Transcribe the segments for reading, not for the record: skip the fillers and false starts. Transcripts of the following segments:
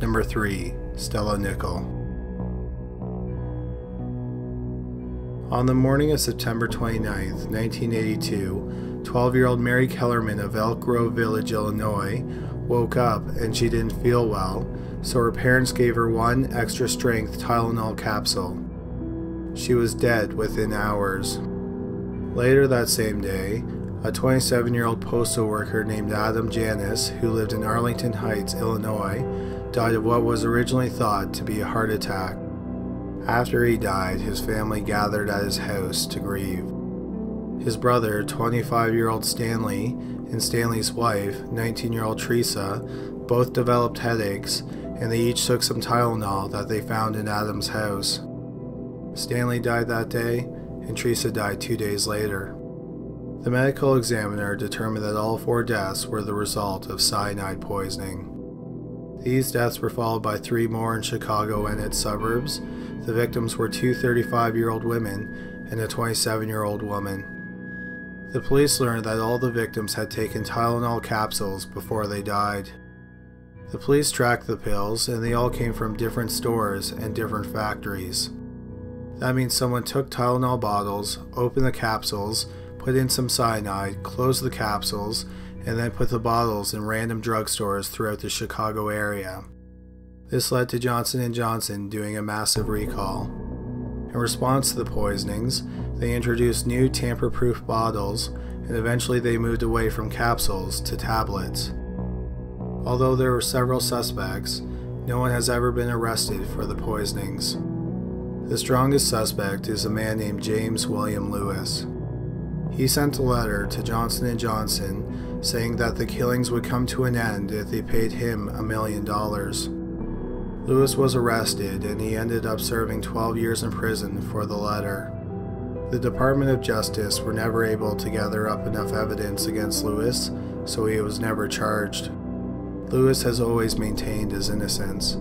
Number 3. Stella Nickell. On the morning of September 29, 1982, 12-year-old Mary Kellerman of Elk Grove Village, Illinois, woke up and she didn't feel well, so her parents gave her one extra-strength Tylenol capsule. She was dead within hours. Later that same day, a 27-year-old postal worker named Adam Janis, who lived in Arlington Heights, Illinois, died of what was originally thought to be a heart attack. After he died, his family gathered at his house to grieve. His brother, 25-year-old Stanley, and Stanley's wife, 19-year-old Teresa, both developed headaches, and they each took some Tylenol that they found in Adam's house. Stanley died that day, and Teresa died 2 days later. The medical examiner determined that all 4 deaths were the result of cyanide poisoning. These deaths were followed by 3 more in Chicago and its suburbs. The victims were 2 35-year-old women and a 27-year-old woman. The police learned that all the victims had taken Tylenol capsules before they died. The police tracked the pills, and they all came from different stores and different factories. That means someone took Tylenol bottles, opened the capsules, put in some cyanide, closed the capsules, and then put the bottles in random drugstores throughout the Chicago area. This led to Johnson & Johnson doing a massive recall. In response to the poisonings, they introduced new tamper-proof bottles, and eventually they moved away from capsules to tablets. Although there were several suspects, no one has ever been arrested for the poisonings. The strongest suspect is a man named James William Lewis. He sent a letter to Johnson & Johnson saying that the killings would come to an end if they paid him $1 million. Lewis was arrested, and he ended up serving 12 years in prison for the letter. The Department of Justice were never able to gather up enough evidence against Lewis, so he was never charged. Lewis has always maintained his innocence.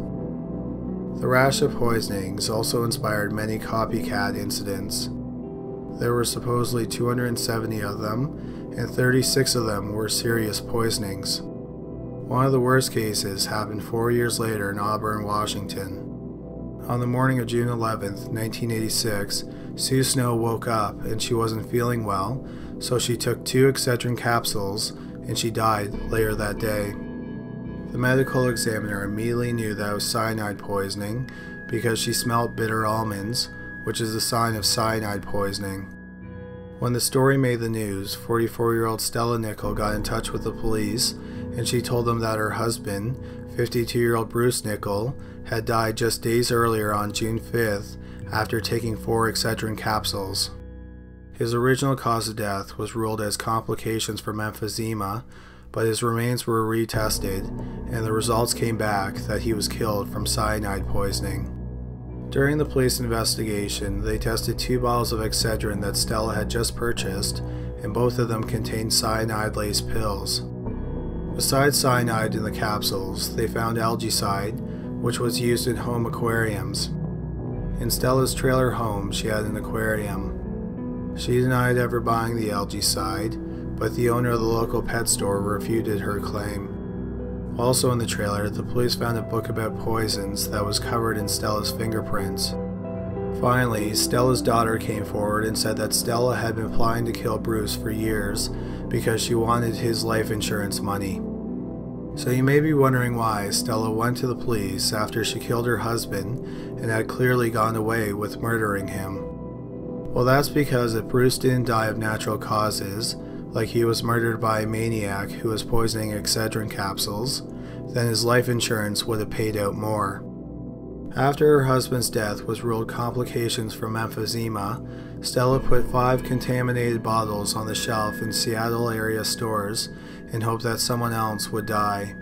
The rash of poisonings also inspired many copycat incidents. There were supposedly 270 of them, and 36 of them were serious poisonings. One of the worst cases happened 4 years later in Auburn, Washington. On the morning of June 11, 1986, Sue Snow woke up and she wasn't feeling well, so she took 2 Excedrin capsules and she died later that day. The medical examiner immediately knew that it was cyanide poisoning because she smelled bitter almonds, which is a sign of cyanide poisoning. When the story made the news, 44-year-old Stella Nickell got in touch with the police, and she told them that her husband, 52-year-old Bruce Nickell, had died just days earlier on June 5th after taking 4 Excedrin capsules. His original cause of death was ruled as complications from emphysema, but his remains were retested, and the results came back that he was killed from cyanide poisoning. During the police investigation, they tested 2 bottles of Excedrin that Stella had just purchased, and both of them contained cyanide-laced pills. Besides cyanide in the capsules, they found algaecide, which was used in home aquariums. In Stella's trailer home, she had an aquarium. She denied ever buying the algaecide, but the owner of the local pet store refuted her claim. Also in the trailer, the police found a book about poisons that was covered in Stella's fingerprints. Finally, Stella's daughter came forward and said that Stella had been plotting to kill Bruce for years because she wanted his life insurance money. So you may be wondering why Stella went to the police after she killed her husband and had clearly gone away with murdering him. Well, that's because if Bruce didn't die of natural causes, like he was murdered by a maniac who was poisoning Excedrin capsules, then his life insurance would have paid out more. After her husband's death was ruled complications from emphysema, Stella put 5 contaminated bottles on the shelf in Seattle area stores and hoped that someone else would die.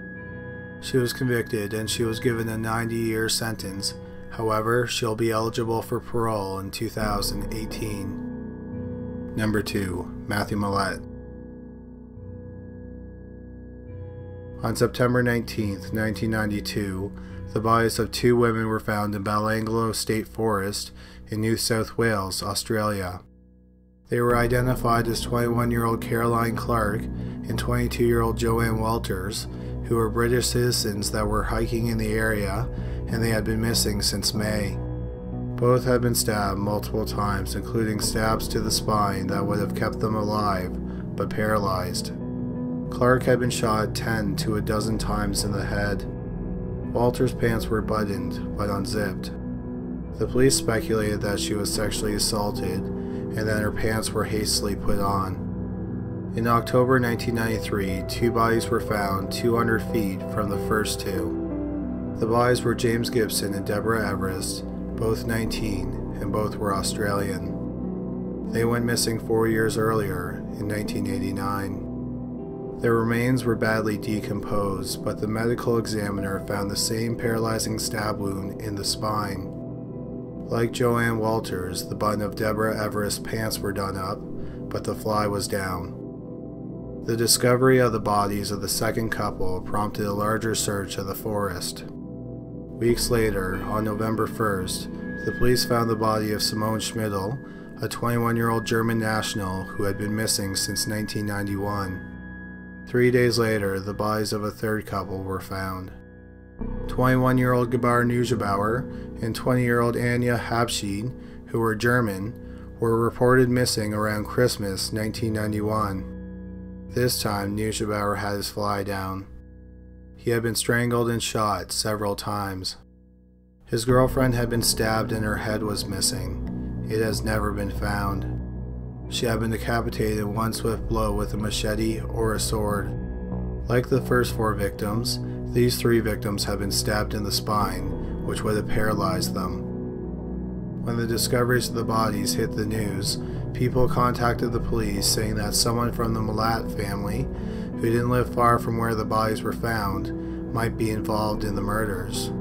She was convicted and she was given a 90-year sentence. However, she'll be eligible for parole in 2018. Number 2. Matthew Milat. On September 19, 1992, the bodies of 2 women were found in Balanglo State Forest in New South Wales, Australia. They were identified as 21-year-old Caroline Clark and 22-year-old Joanne Walters, who were British citizens that were hiking in the area, and they had been missing since May. Both had been stabbed multiple times, including stabs to the spine that would have kept them alive, but paralyzed. Clark had been shot 10 to a dozen times in the head. Walter's pants were buttoned, but unzipped. The police speculated that she was sexually assaulted, and that her pants were hastily put on. In October 1993, 2 bodies were found 200 feet from the first 2. The bodies were James Gibson and Deborah Everest, both 19, and both were Australian. They went missing 4 years earlier, in 1989. Their remains were badly decomposed, but the medical examiner found the same paralyzing stab wound in the spine. Like Joanne Walters, the button of Deborah Everest's pants were done up, but the fly was down. The discovery of the bodies of the second couple prompted a larger search of the forest. Weeks later, on November 1st, the police found the body of Simone Schmidl, a 21-year-old German national who had been missing since 1991. 3 days later, the bodies of a third couple were found. 21-year-old Gabar Neugebauer and 20-year-old Anja Habschied, who were German, were reported missing around Christmas 1991. This time, Neugebauer had his fly down. He had been strangled and shot several times. His girlfriend had been stabbed and her head was missing. It has never been found. She had been decapitated in one swift blow with a machete or a sword. Like the first 4 victims, these 3 victims had been stabbed in the spine, which would have paralyzed them. When the discoveries of the bodies hit the news, people contacted the police saying that someone from the Milat family, who didn't live far from where the bodies were found, might be involved in the murders.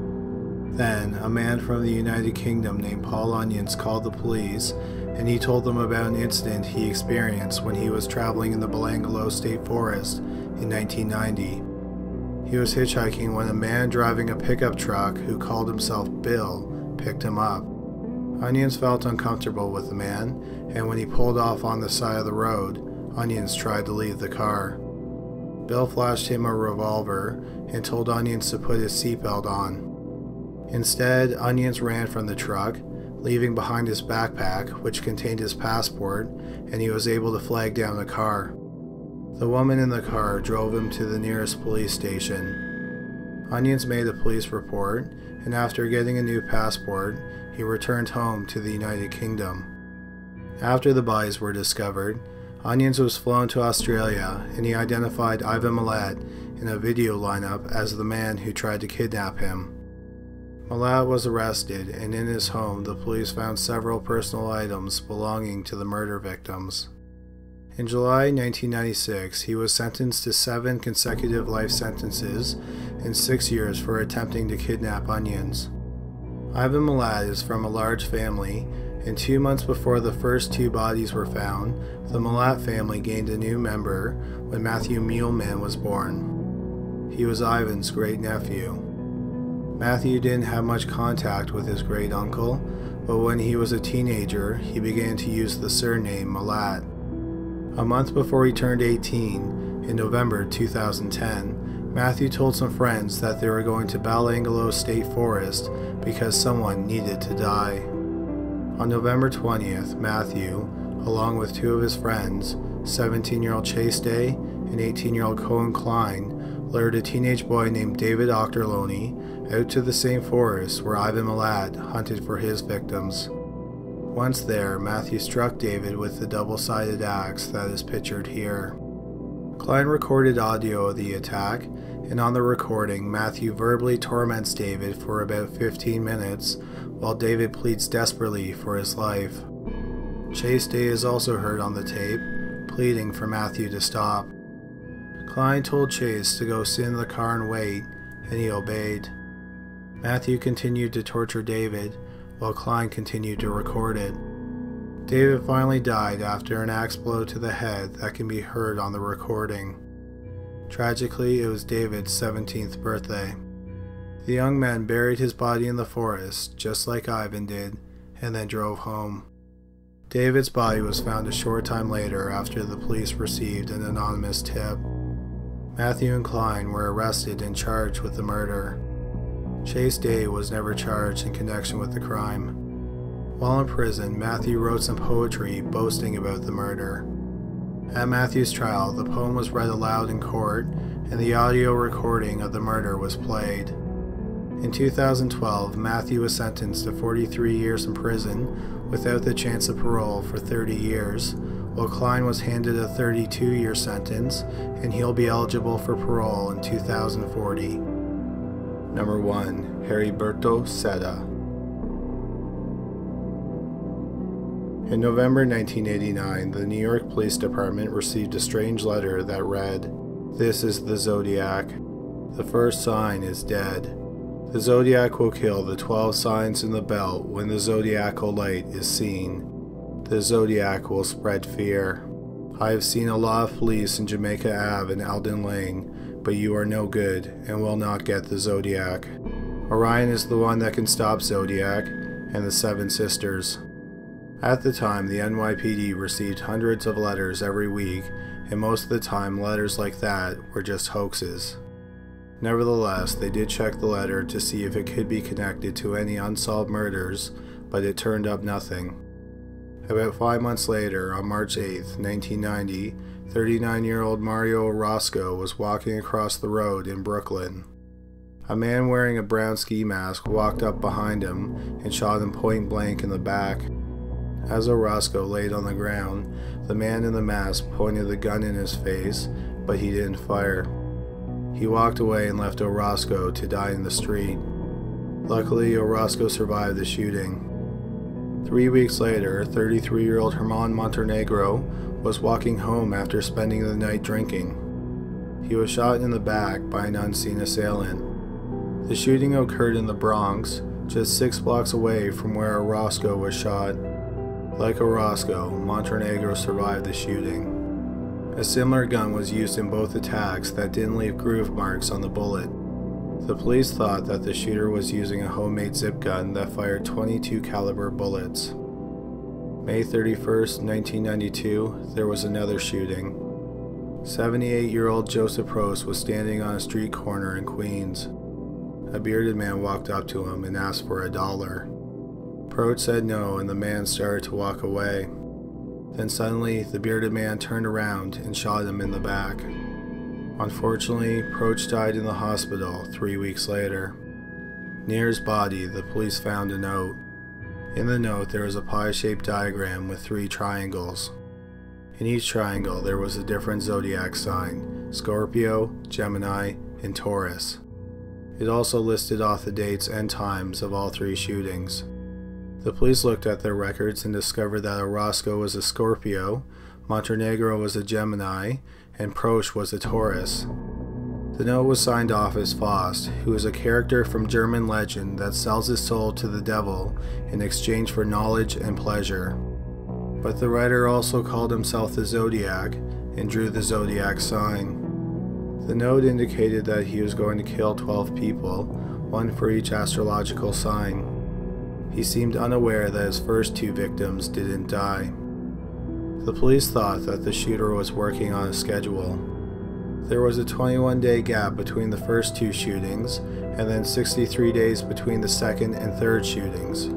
Then, a man from the United Kingdom named Paul Onions called the police, and he told them about an incident he experienced when he was traveling in the Belangolo State Forest in 1990. He was hitchhiking when a man driving a pickup truck who called himself Bill picked him up. Onions felt uncomfortable with the man, and when he pulled off on the side of the road, Onions tried to leave the car. Bill flashed him a revolver and told Onions to put his seatbelt on. Instead, Onions ran from the truck, leaving behind his backpack, which contained his passport, and he was able to flag down the car. The woman in the car drove him to the nearest police station. Onions made a police report, and after getting a new passport, he returned home to the United Kingdom. After the bodies were discovered, Onions was flown to Australia, and he identified Ivan Milat in a video lineup as the man who tried to kidnap him. Milat was arrested, and in his home the police found several personal items belonging to the murder victims. In July 1996, he was sentenced to 7 consecutive life sentences and 6 years for attempting to kidnap Onions. Ivan Milat is from a large family, and 2 months before the first 2 bodies were found, the Milat family gained a new member when Matthew Muleman was born. He was Ivan's great-nephew. Matthew didn't have much contact with his great-uncle, but when he was a teenager, he began to use the surname Milat. A month before he turned 18, in November 2010, Matthew told some friends that they were going to Belangolo State Forest because someone needed to die. On November 20th, Matthew, along with 2 of his friends, 17-year-old Chase Day and 18-year-old Cohen Klein, lured a teenage boy named David Ochterlony out to the same forest where Ivan Milat hunted for his victims. Once there, Matthew struck David with the double-sided axe that is pictured here. Klein recorded audio of the attack, and on the recording, Matthew verbally torments David for about 15 minutes, while David pleads desperately for his life. Chase Day is also heard on the tape, pleading for Matthew to stop. Klein told Chase to go sit in the car and wait, and he obeyed. Matthew continued to torture David, while Klein continued to record it. David finally died after an axe blow to the head that can be heard on the recording. Tragically, it was David's 17th birthday. The young men buried his body in the forest, just like Ivan did, and then drove home. David's body was found a short time later after the police received an anonymous tip. Matthew and Klein were arrested and charged with the murder. Chase Day was never charged in connection with the crime. While in prison, Matthew wrote some poetry boasting about the murder. At Matthew's trial, the poem was read aloud in court, and the audio recording of the murder was played. In 2012, Matthew was sentenced to 43 years in prison without the chance of parole for 30 years, while Klein was handed a 32-year sentence, and he'll be eligible for parole in 2040. Number 1. Heriberto Seda. In November 1989, the New York Police Department received a strange letter that read, "This is the Zodiac. The first sign is dead. The Zodiac will kill the 12 signs in the belt when the zodiacal light is seen. The Zodiac will spread fear. I have seen a lot of police in Jamaica Ave and Alden Lane, but you are no good and will not get the Zodiac. Orion is the one that can stop Zodiac and the Seven Sisters." At the time, the NYPD received hundreds of letters every week, and most of the time letters like that were just hoaxes. Nevertheless, they did check the letter to see if it could be connected to any unsolved murders, but it turned up nothing. About 5 months later, on March 8, 1990, 39-year-old Mario Orozco was walking across the road in Brooklyn. A man wearing a brown ski mask walked up behind him and shot him point blank in the back. As Orozco laid on the ground, the man in the mask pointed the gun in his face, but he didn't fire. He walked away and left Orozco to die in the street. Luckily, Orozco survived the shooting. 3 weeks later, 33-year-old Herman Montenegro was walking home after spending the night drinking. He was shot in the back by an unseen assailant. The shooting occurred in the Bronx, just 6 blocks away from where Orozco was shot. Like Orozco, Montenegro survived the shooting. A similar gun was used in both attacks that didn't leave groove marks on the bullet. The police thought that the shooter was using a homemade zip gun that fired .22 caliber bullets. May 31st, 1992, there was another shooting. 78-year-old Joseph Prost was standing on a street corner in Queens. A bearded man walked up to him and asked for $1. Prost said no, and the man started to walk away. Then suddenly, the bearded man turned around and shot him in the back. Unfortunately, Prost died in the hospital 3 weeks later. Near his body, the police found a note. In the note, there was a pie-shaped diagram with 3 triangles. In each triangle, there was a different zodiac sign: Scorpio, Gemini, and Taurus. It also listed off the dates and times of all 3 shootings. The police looked at their records and discovered that Orozco was a Scorpio, Montenegro was a Gemini, and Prost was a Taurus. The note was signed off as Faust, who is a character from German legend that sells his soul to the devil in exchange for knowledge and pleasure. But the writer also called himself the Zodiac and drew the Zodiac sign. The note indicated that he was going to kill 12 people, 1 for each astrological sign. He seemed unaware that his first 2 victims didn't die. The police thought that the shooter was working on a schedule. There was a 21-day gap between the first 2 shootings, and then 63 days between the second and third shootings.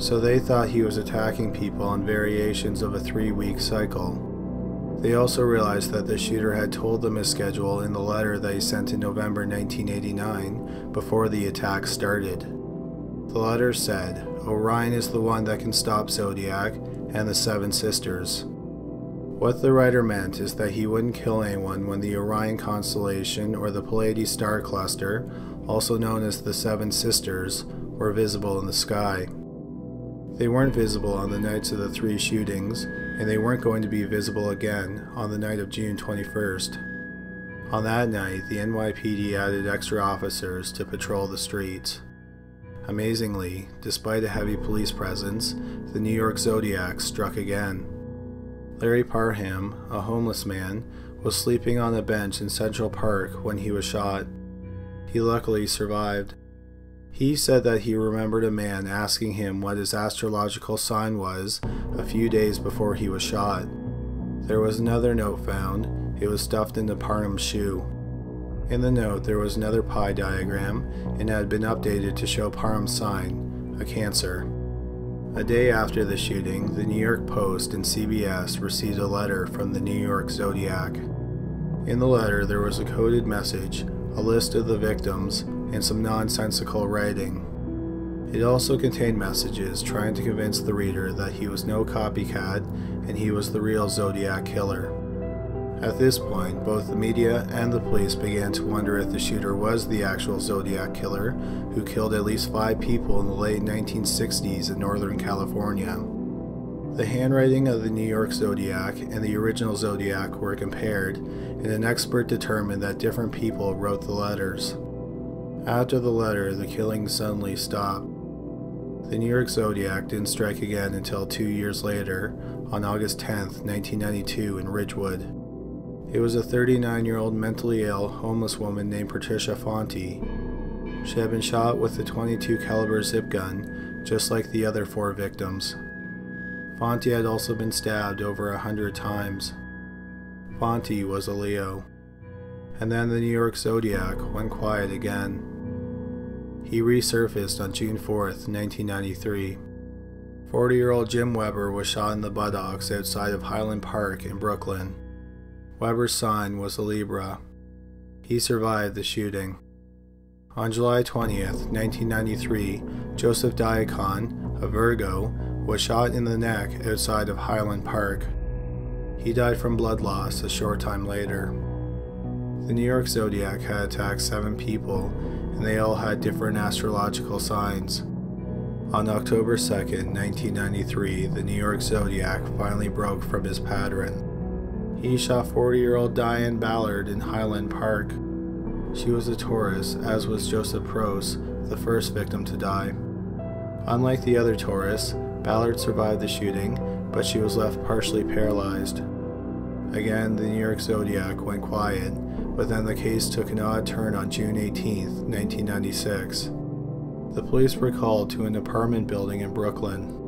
So they thought he was attacking people on variations of a 3-week cycle. They also realized that the shooter had told them his schedule in the letter that he sent in November 1989 before the attack started. The letter said, "Orion is the one that can stop Zodiac and the Seven Sisters." What the writer meant is that he wouldn't kill anyone when the Orion constellation or the Pleiades star cluster, also known as the Seven Sisters, were visible in the sky. They weren't visible on the nights of the 3 shootings, and they weren't going to be visible again on the night of June 21st. On that night, the NYPD added extra officers to patrol the streets. Amazingly, despite a heavy police presence, the New York Zodiac struck again. Larry Parham, a homeless man, was sleeping on a bench in Central Park when he was shot. He luckily survived. He said that he remembered a man asking him what his astrological sign was a few days before he was shot. There was another note found, It was stuffed into Parham's shoe. In the note, there was another pie diagram, and it had been updated to show Parham's sign, a cancer. A day after the shooting, the New York Post and CBS received a letter from the New York Zodiac. In the letter, there was a coded message, a list of the victims, and some nonsensical writing. It also contained messages trying to convince the reader that he was no copycat and he was the real Zodiac killer. At this point, both the media and the police began to wonder if the shooter was the actual Zodiac killer who killed at least 5 people in the late 1960s in Northern California. The handwriting of the New York Zodiac and the original Zodiac were compared, and an expert determined that different people wrote the letters. After the letter, the killing suddenly stopped. The New York Zodiac didn't strike again until 2 years later, on August 10, 1992, in Ridgewood. It was a 39-year-old mentally ill, homeless woman named Patricia Fonte. She had been shot with a .22 caliber zip gun, just like the other 4 victims. Fonte had also been stabbed over 100 times. Fonte was a Leo. And then the New York Zodiac went quiet again. He resurfaced on June 4, 1993. 40-year-old Jim Weber was shot in the buttocks outside of Highland Park in Brooklyn. Weber's sign was a Libra. He survived the shooting. On July 20th, 1993, Joseph Diacon, a Virgo, was shot in the neck outside of Highland Park. He died from blood loss a short time later. The New York Zodiac had attacked 7 people, and they all had different astrological signs. On October 2nd, 1993, the New York Zodiac finally broke from his pattern. He shot 40-year-old Diane Ballard in Highland Park. She was a Taurus, as was Joseph Proce, the first victim to die. Unlike the other Taurus, Ballard survived the shooting, but she was left partially paralyzed. Again, the New York Zodiac went quiet, but then the case took an odd turn on June 18, 1996. The police were called to an apartment building in Brooklyn.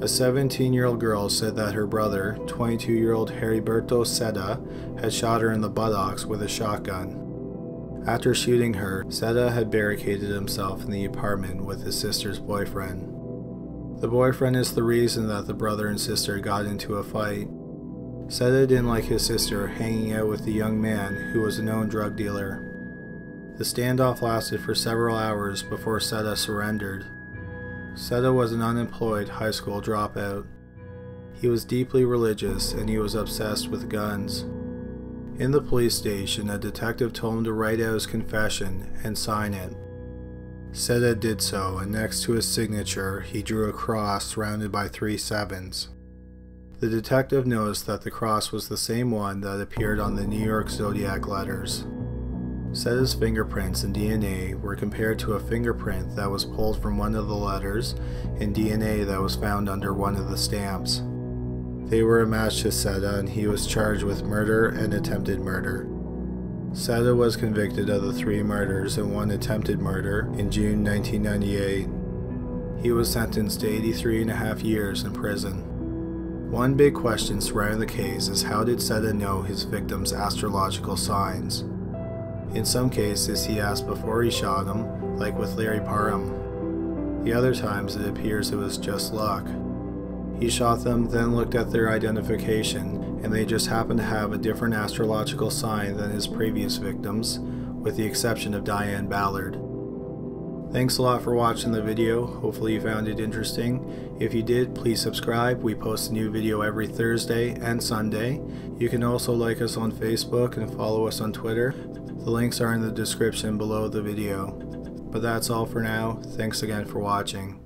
A 17-year-old girl said that her brother, 22-year-old Heriberto Seda, had shot her in the buttocks with a shotgun. After shooting her, Seda had barricaded himself in the apartment with his sister's boyfriend. The boyfriend is the reason that the brother and sister got into a fight. Seda didn't like his sister hanging out with the young man who was a known drug dealer. The standoff lasted for several hours before Seda surrendered. Seda was an unemployed high school dropout. He was deeply religious and he was obsessed with guns. In the police station, a detective told him to write out his confession and sign it. Seda did so, and next to his signature, he drew a cross surrounded by 3 sevens. The detective noticed that the cross was the same one that appeared on the New York Zodiac letters. Seda's fingerprints and DNA were compared to a fingerprint that was pulled from one of the letters and DNA that was found under one of the stamps. They were a match to Seda, and he was charged with murder and attempted murder. Seda was convicted of the 3 murders and 1 attempted murder in June 1998. He was sentenced to 83.5 years in prison. One big question surrounding the case is, how did Seda know his victims' astrological signs? In some cases, he asked before he shot them, like with Larry Parham. The other times, it appears it was just luck. He shot them, then looked at their identification, and they just happened to have a different astrological sign than his previous victims, with the exception of Diane Ballard. Thanks a lot for watching the video. Hopefully you found it interesting. If you did, please subscribe. We post a new video every Thursday and Sunday. You can also like us on Facebook and follow us on Twitter. The links are in the description below the video. But that's all for now. Thanks again for watching.